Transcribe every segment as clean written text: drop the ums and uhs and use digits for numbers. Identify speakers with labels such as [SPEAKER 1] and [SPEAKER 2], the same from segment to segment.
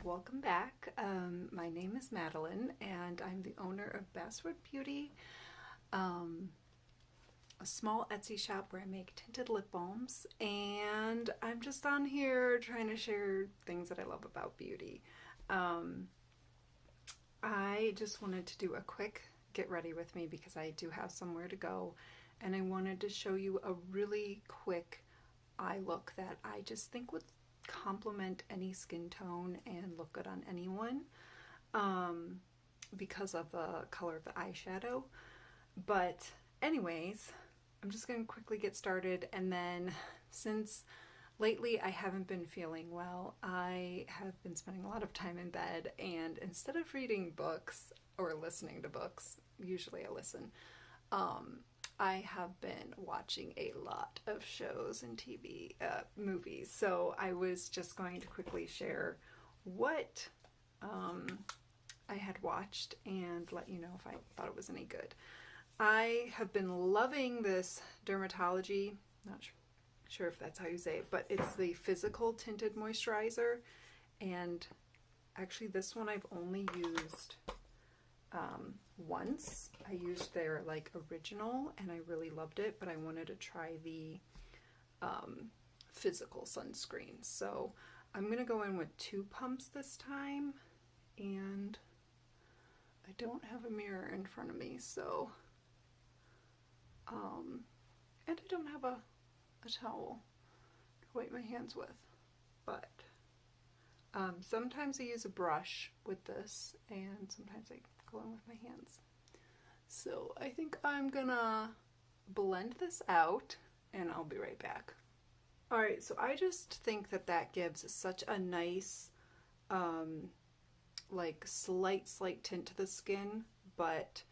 [SPEAKER 1] Welcome back. My name is Madeline and I'm the owner of Basswood Beauty, a small Etsy shop where I make tinted lip balms, and I'm just on here trying to share things that I love about beauty. I just wanted to do a quick get ready with me because I do have somewhere to go, and I wanted to show you a really quick eye look that I just think would complement any skin tone and look good on anyone because of the color of the eyeshadow. But anyways, I'm just going to quickly get started, and then since lately I haven't been feeling well, I have been spending a lot of time in bed, and instead of reading books or listening to books, usually I listen, I have been watching a lot of shows and TV, movies, so I was just going to quickly share what I had watched and let you know if I thought it was any good. I have been loving this DRMTLGY, not sure if that's how you say it, but it's the Physical Tinted Moisturizer, and actually this one I've only used once. I used their original and I really loved it, but I wanted to try the physical sunscreen. So I'm gonna go in with 2 pumps this time, and I don't have a mirror in front of me, so and I don't have a towel to wipe my hands with, but sometimes I use a brush with this and sometimes I go in with my hands. So I think I'm gonna blend this out and I'll be right back. Alright, so I just think that that gives such a nice slight tint to the skin, but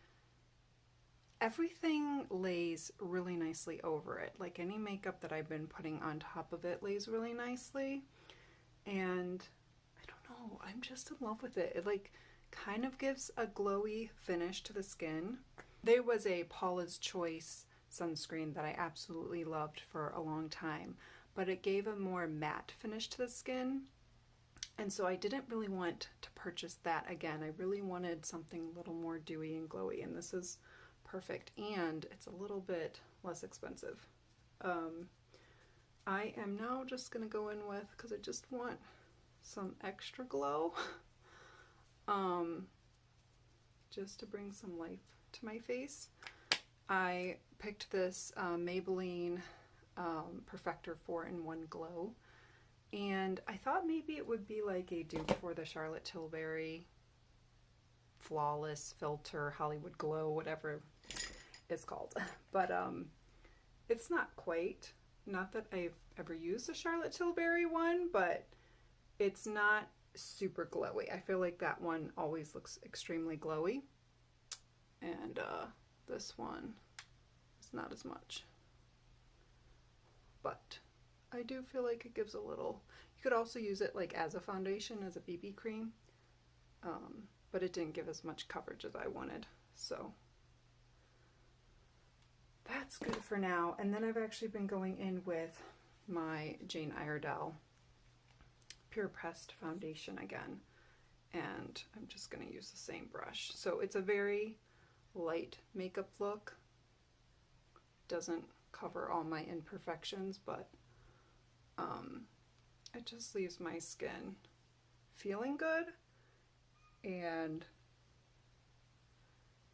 [SPEAKER 1] everything lays really nicely over it. Like any makeup that I've been putting on top of it lays really nicely, and I don't know, I'm just in love with it. It kind of gives a glowy finish to the skin. There was a Paula's Choice sunscreen that I absolutely loved for a long time, but it gave a more matte finish to the skin, and so I didn't really want to purchase that again. I really wanted something a little more dewy and glowy, and this is perfect, and it's a little bit less expensive. I am now just gonna go in with, because I just want some extra glow, just to bring some life to my face. I picked this Maybelline Perfector 4-in-1 Glow, and I thought maybe it would be like a dupe for the Charlotte Tilbury Flawless Filter Hollywood Glow, whatever it's called, but it's not quite. Not that I've ever used a Charlotte Tilbury one, but it's not super glowy. I feel like that one always looks extremely glowy, and this one is not as much, but I do feel like it gives a little. You could also use it as a foundation, as a BB cream, but it didn't give as much coverage as I wanted, so that's good for now. And then I've actually been going in with my Jane Iredale PurePressed foundation again, and I'm just going to use the same brush. So it's a very light makeup look. Doesn't cover all my imperfections, but it just leaves my skin feeling good and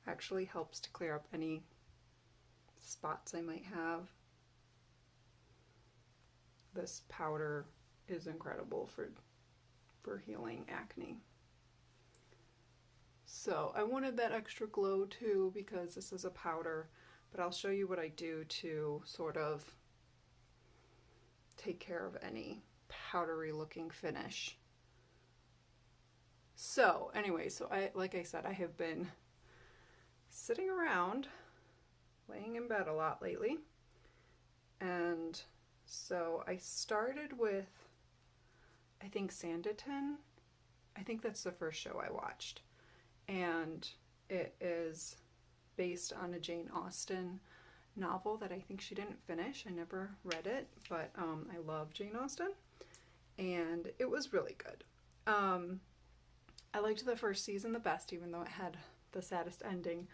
[SPEAKER 1] actually helps to clear up any spots I might have. This powder is incredible for healing acne. So I wanted that extra glow too because this is a powder, but I'll show you what I do to sort of take care of any powdery looking finish. So anyway, like I said, I have been sitting around laying in bed a lot lately, and so I started with, I think, Sanditon. I think that's the first show I watched, and it is based on a Jane Austen novel that I think she didn't finish. I never read it, but I love Jane Austen, and it was really good. I liked the first season the best, even though it had the saddest ending.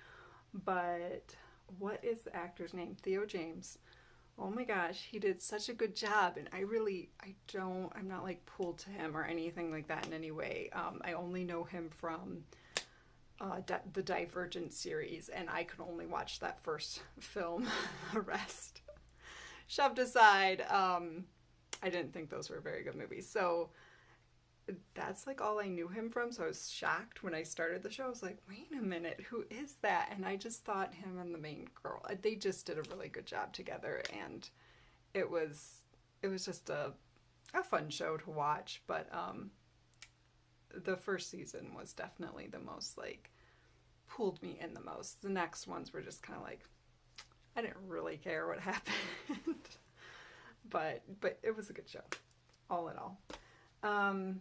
[SPEAKER 1] But what is the actor's name? Theo James. Oh my gosh, he did such a good job, and I'm not like pulled to him or anything like that in any way. I only know him from the Divergent series, and I could only watch that first film. The rest shoved aside. I didn't think those were very good movies, so that's like all I knew him from. So I was shocked when I started the show. I was like, wait a minute, who is that? And I just thought him and the main girl, they just did a really good job together, and it was just a fun show to watch. But the first season was definitely the most, like, pulled me in the most. The next ones were just kind of like, I didn't really care what happened. but it was a good show, all in all. I'm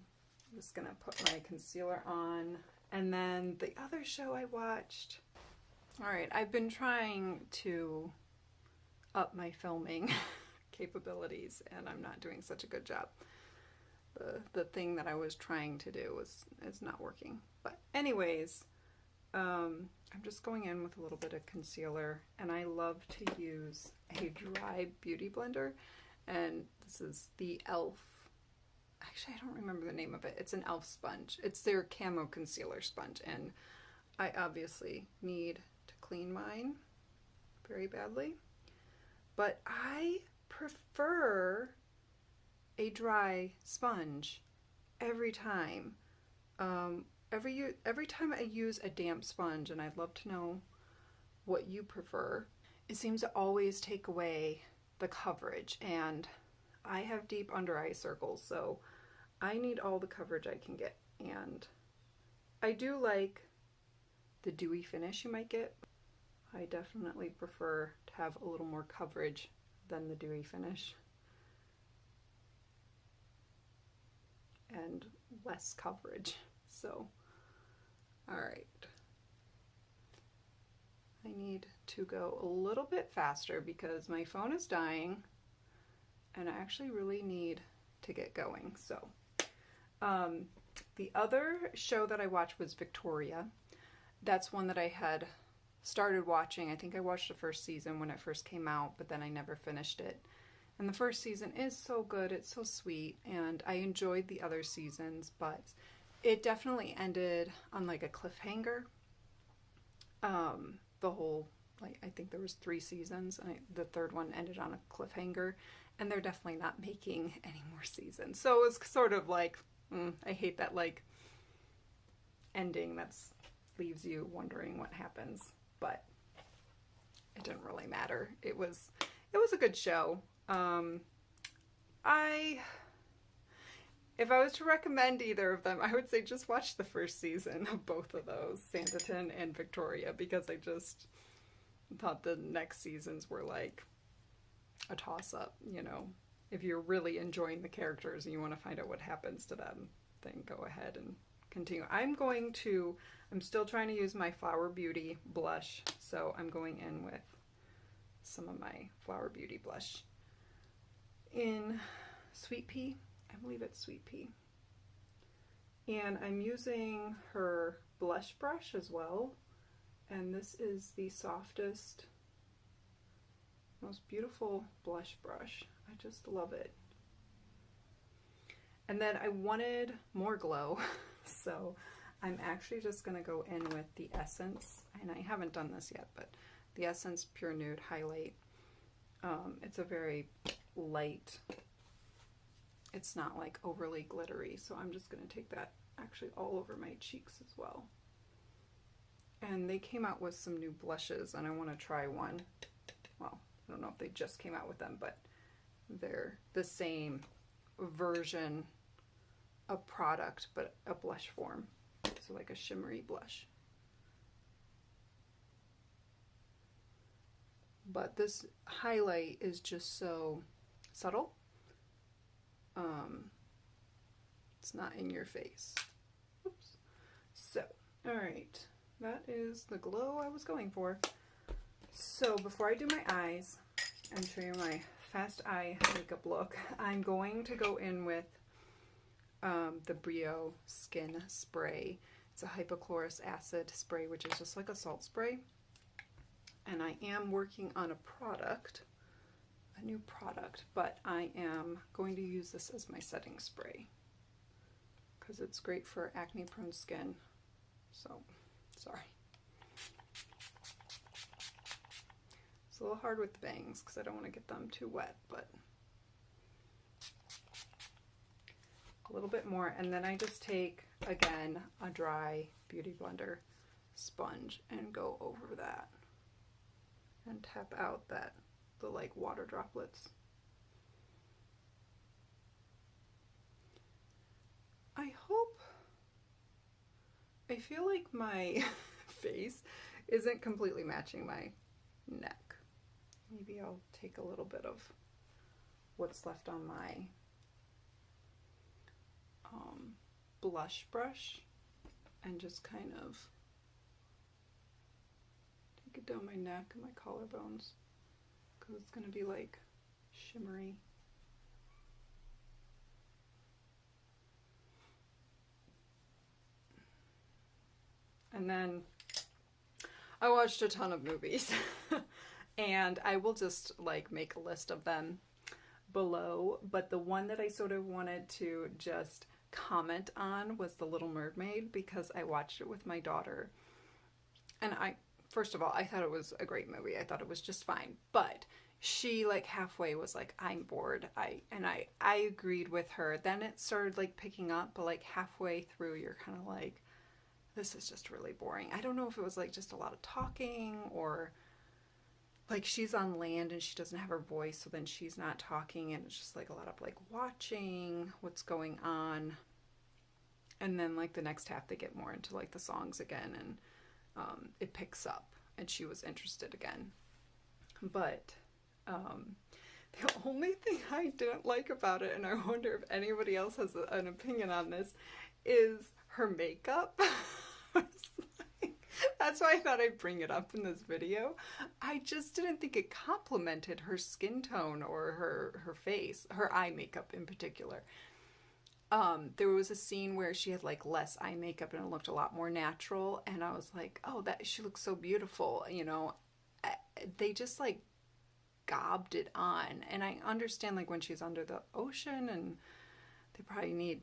[SPEAKER 1] just gonna put my concealer on, and then the other show I watched. Alright, I've been trying to up my filming capabilities, and I'm not doing such a good job. The thing that I was trying to do is not working. But anyways, I'm just going in with a little bit of concealer, and I love to use a dry beauty blender, and this is the e.l.f. Actually, I don't remember the name of it. It's an e.l.f. sponge. It's their Camo concealer sponge, and I obviously need to clean mine very badly. But I prefer a dry sponge every time. Every time I use a damp sponge, and I'd love to know what you prefer, it seems to always take away the coverage, and I have deep under eye circles, so I need all the coverage I can get. And I do like the dewy finish you might get. I definitely prefer to have a little more coverage than the dewy finish, and less coverage. So, alright. I need to go a little bit faster because my phone is dying, and I actually really need to get going. So, the other show that I watched was Victoria. That's one that I had started watching. I think I watched the first season when it first came out, but then I never finished it. And the first season is so good, it's so sweet, and I enjoyed the other seasons, but it definitely ended on like a cliffhanger. The whole, like, I think there was 3 seasons, and the third one ended on a cliffhanger, and they're definitely not making any more seasons. So it was sort of like, I hate that, like, ending that's leaves you wondering what happens, but it didn't really matter. It was a good show. If I was to recommend either of them, I would say just watch the first season of both of those, Sanditon and Victoria, because I just thought the next seasons were like a toss-up, you know. If you're really enjoying the characters and you want to find out what happens to them, then go ahead and continue. I'm still trying to use my Flower Beauty blush, so I'm going in with some of my Flower Beauty blush in Sweet Pea. I believe it's Sweet Pea. And I'm using her blush brush as well. And this is the softest, most beautiful blush brush. I just love it. And then I wanted more glow, so I'm actually just going to go in with the Essence, and I haven't done this yet, but the Essence Pure Nude Highlight. It's a very light, it's not like overly glittery, so I'm just going to take that actually all over my cheeks as well. And they came out with some new blushes, and I want to try one. Well, I don't know if they just came out with them, but they're the same version of product, but a blush form. So like a shimmery blush. But this highlight is just so subtle. It's not in your face. Oops. So, alright. That is the glow I was going for. So before I do my eyes and show you my fast eye makeup look, I'm going to go in with the Brio Skin Spray. It's a hypochlorous acid spray, which is just like a salt spray. And I am working on a new product, but I am going to use this as my setting spray because it's great for acne prone skin. So, sorry. It's a little hard with the bangs because I don't want to get them too wet, but a little bit more. And then I just take, again, a dry Beauty Blender sponge and go over that and tap out the like water droplets. I feel like my face isn't completely matching my neck. Maybe I'll take a little bit of what's left on my blush brush and just kind of take it down my neck and my collarbones because it's going to be like shimmery. And then I watched a ton of movies and I will just like make a list of them below, but the one that I sort of wanted to just comment on was The Little Mermaid because I watched it with my daughter. And first of all, I thought it was a great movie. I thought it was just fine, but she like halfway was like, I'm bored. I agreed with her. Then it started like picking up, but like halfway through you're kind of like, this is just really boring. I don't know if it was like just a lot of talking or like she's on land and she doesn't have her voice, so then she's not talking and it's just like a lot of like watching what's going on. And then like the next half they get more into like the songs again and it picks up and she was interested again. But the only thing I didn't like about it, and I wonder if anybody else has an opinion on this, is her makeup. That's why I thought I'd bring it up in this video. I just didn't think it complemented her skin tone or her face, her eye makeup in particular. There was a scene where she had like less eye makeup and it looked a lot more natural, and I was like, oh, that she looks so beautiful, you know. They just like gobbed it on, and I understand like when she's under the ocean and they probably need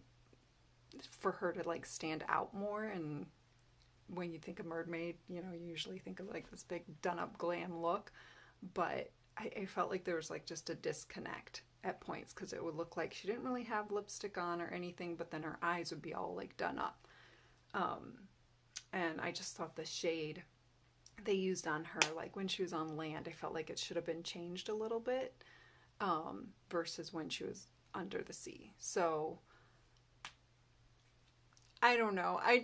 [SPEAKER 1] for her to like stand out more, and when you think of mermaid, you know, you usually think of like this big done up glam look, but I felt like there was like just a disconnect at points because it would look like she didn't really have lipstick on or anything, but then her eyes would be all like done up. And I just thought the shade they used on her, like when she was on land, I felt like it should have been changed a little bit versus when she was under the sea. So I don't know. I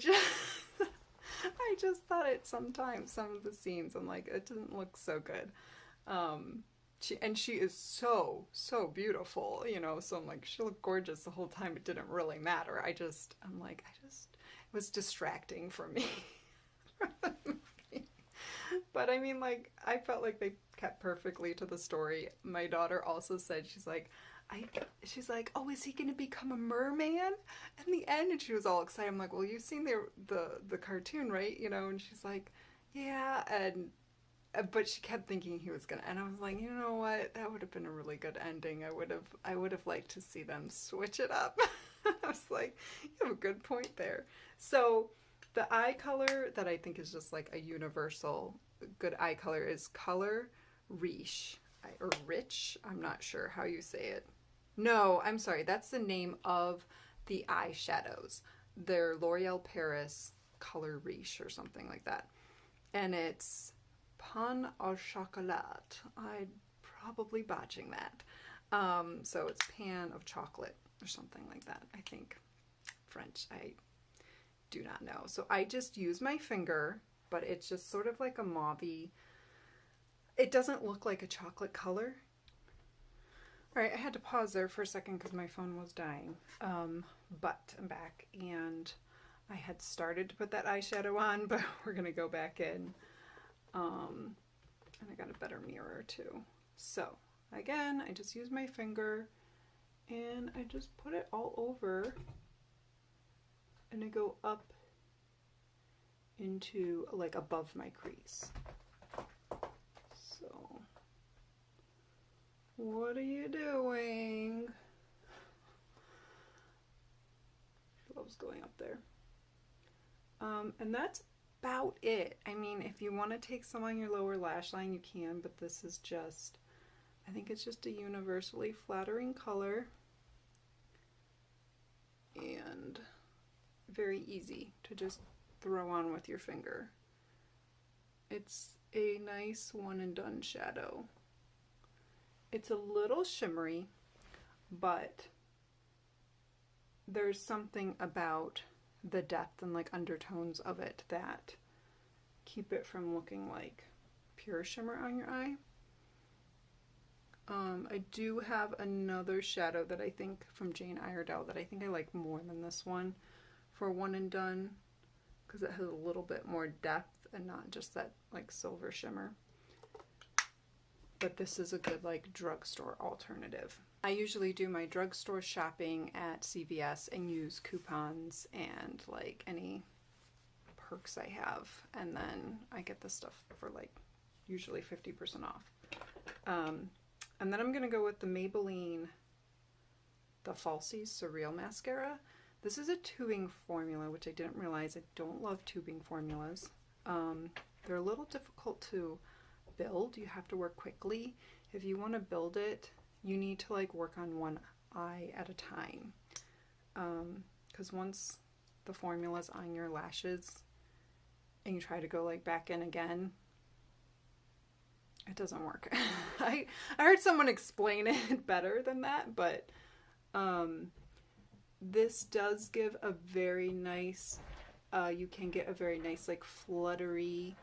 [SPEAKER 1] just thought it sometimes, some of the scenes, I'm like, it doesn't look so good. She is so beautiful, you know, so I'm like, she looked gorgeous the whole time. It didn't really matter. It was distracting for me. But I mean, like, I felt like they kept perfectly to the story. My daughter also said, she's like, oh, is he going to become a merman in the end? And she was all excited. I'm like, well, you've seen the cartoon, right? You know, and she's like, yeah. And but she kept thinking he was gonna, and I was like, you know what? That would have been a really good ending. I would have liked to see them switch it up. I was like, you have a good point there. So the eye color that I think is just like a universal good eye color is Color Riche or Rich. I'm not sure how you say it. No, I'm sorry. That's the name of the eyeshadows. They're L'Oreal Paris Color Riche or something like that. And it's Pain au chocolat. I'm probably botching that. So it's pan of chocolate or something like that. I think French. I do not know. So I just use my finger, but it's just sort of like a mauvey. It doesn't look like a chocolate color. All right, I had to pause there for a second because my phone was dying. But I'm back, and I had started to put that eyeshadow on, but we're gonna go back in. And I got a better mirror too. So again, I just use my finger and I just put it all over and I go up into like above my crease. So, what are you doing? Love's going up there. And that's about it. I mean, if you want to take some on your lower lash line, you can, but this is just, I think it's just a universally flattering color and very easy to just throw on with your finger. It's a nice one and done shadow. It's a little shimmery, but there's something about the depth and like undertones of it that keep it from looking like pure shimmer on your eye. I do have another shadow that I think from Jane Iredale that I think I like more than this one for one and done, because it has a little bit more depth and not just that like silver shimmer. But this is a good like drugstore alternative. I usually do my drugstore shopping at CVS and use coupons and like any perks I have, and then I get this stuff for like usually 50% off. And then I'm gonna go with the Maybelline, the Falsies Surreal Mascara. This is a tubing formula, which I didn't realize. I don't love tubing formulas. They're a little difficult to build. You have to work quickly. If you want to build it, you need to like work on one eye at a time. Because once the formula's on your lashes and you try to go like back in again, it doesn't work. I heard someone explain it better than that, but this does give a very nice, you can get a very nice like fluttery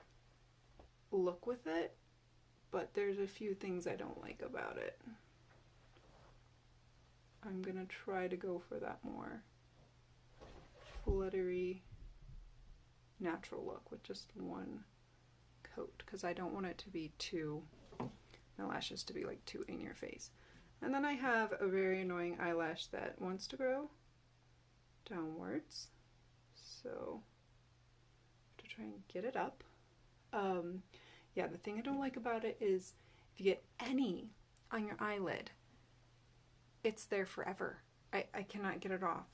[SPEAKER 1] look with it, but there's a few things I don't like about it. I'm gonna try to go for that more fluttery natural look with just one coat, because I don't want it to be too, my lashes to be like too in your face. And then I have a very annoying eyelash that wants to grow downwards, so I have to try and get it up. Yeah, the thing I don't like about it is if you get any on your eyelid, it's there forever. I cannot get it off.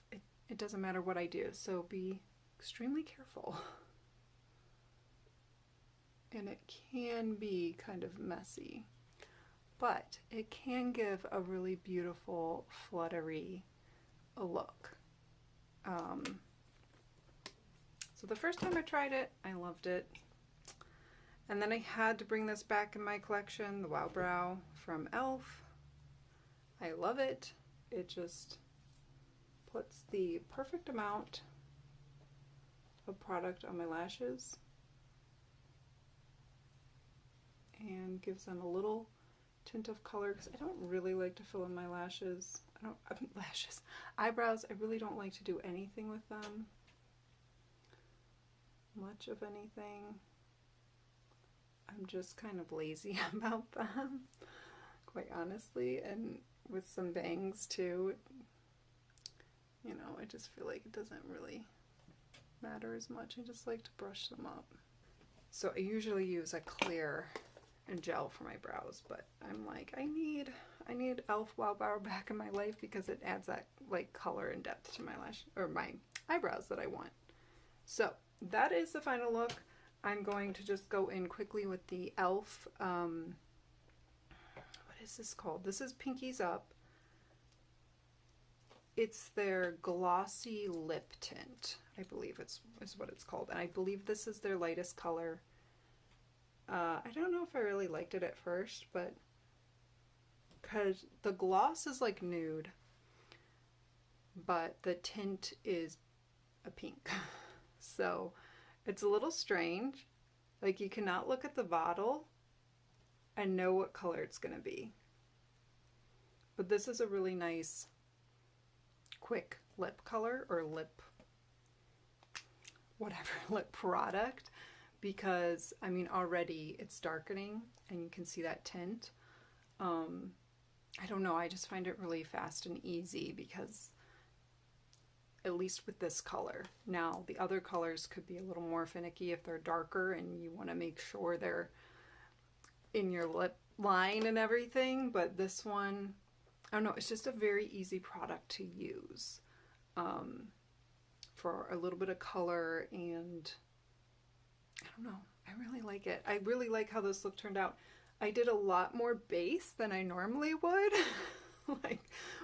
[SPEAKER 1] It doesn't matter what I do, so be extremely careful. And it can be kind of messy, but it can give a really beautiful fluttery look. So the first time I tried it, I loved it. And then I had to bring this back in my collection, the Wow Brow from e.l.f. I love it. It just puts the perfect amount of product on my lashes and gives them a little tint of color, because I don't really like to fill in my lashes. Eyebrows, I really don't like to do anything with them. Much of anything. I'm just kind of lazy about them, quite honestly, and with some bangs too, you know, I just feel like it doesn't really matter as much. I just like to brush them up. So I usually use a clear and gel for my brows, but I'm like, I need e.l.f. Wow Brow back in my life because it adds that like color and depth to my lash or my eyebrows that I want. So that is the final look. I'm going to just go in quickly with the e.l.f. What is this called? This is Pinkies Up. It's their Glossy Lip Tint, I believe is what it's called. And I believe this is their lightest color. I don't know if I really liked it at first, but because the gloss is like nude, but the tint is a pink. So it's a little strange. Like, you cannot look at the bottle and know what color it's going to be. But this is a really nice, quick lip color or lip, whatever, lip product. Because, I mean, already it's darkening and you can see that tint. I don't know, I just find it really fast and easy because at least with this color. Now, the other colors could be a little more finicky if they're darker and you want to make sure they're in your lip line and everything, but this one, I don't know, it's just a very easy product to use for a little bit of color, and I don't know, I really like it. I really like how this look turned out. I did a lot more base than I normally would. Like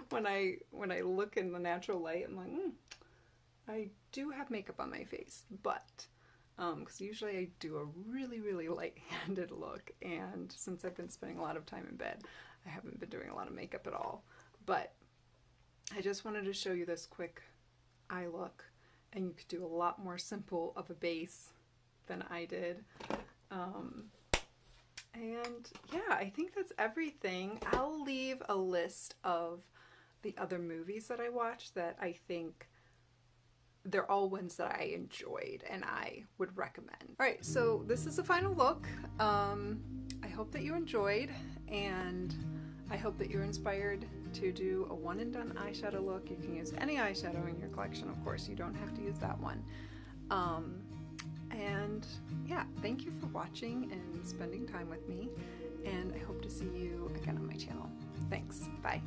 [SPEAKER 1] when I look in the natural light, I'm like, I do have makeup on my face, but because usually I do a really light-handed look, and since I've been spending a lot of time in bed, I haven't been doing a lot of makeup at all. But I just wanted to show you this quick eye look, and you could do a lot more simple of a base than I did. And yeah, I think that's everything. I'll leave a list of the other movies that I watched that I think they're all ones that I enjoyed and I would recommend. All right, so this is the final look. I hope that you enjoyed, and I hope that you're inspired to do a one and done eyeshadow look. You can use any eyeshadow in your collection, of course. You don't have to use that one. And yeah, thank you for watching and spending time with me, and I hope to see you again on my channel. Thanks. Bye.